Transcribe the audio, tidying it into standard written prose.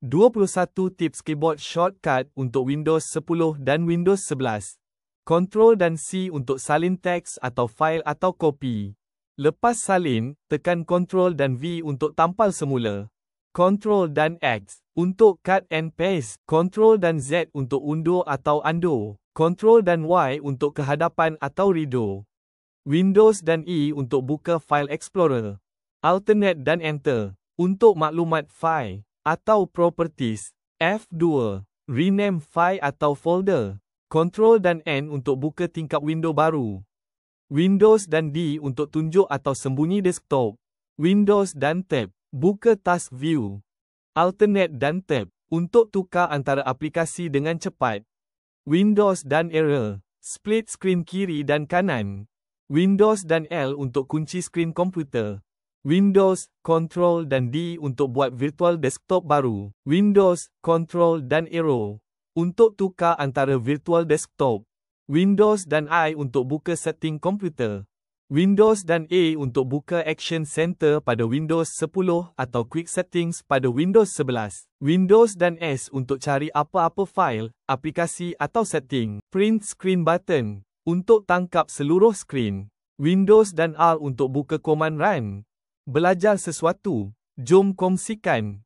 21 tips keyboard shortcut untuk Windows 10 dan Windows 11. Ctrl dan C untuk salin teks atau fail atau kopi. Lepas salin, tekan Ctrl dan V untuk tampal semula. Ctrl dan X untuk cut and paste. Ctrl dan Z untuk undur atau undo. Ctrl dan Y untuk kehadapan atau redo. Windows dan E untuk buka File Explorer. Alternate dan Enter untuk maklumat fail atau properties. F2 rename file atau folder. Ctrl dan N untuk buka tingkap window baru. Windows dan D untuk tunjuk atau sembunyi desktop. Windows dan Tab buka task view. Alternate dan Tab untuk tukar antara aplikasi dengan cepat. Windows dan Error split screen kiri dan kanan. Windows dan L untuk kunci skrin komputer. Windows, Ctrl dan D untuk buat virtual desktop baru. Windows, Ctrl dan Arrow untuk tukar antara virtual desktop. Windows dan I untuk buka setting komputer. Windows dan A untuk buka Action Center pada Windows 10 atau Quick Settings pada Windows 11. Windows dan S untuk cari apa-apa fail, aplikasi atau setting. Print Screen button untuk tangkap seluruh skrin. Windows dan R untuk buka command run. Belajar sesuatu. Jom kongsikan.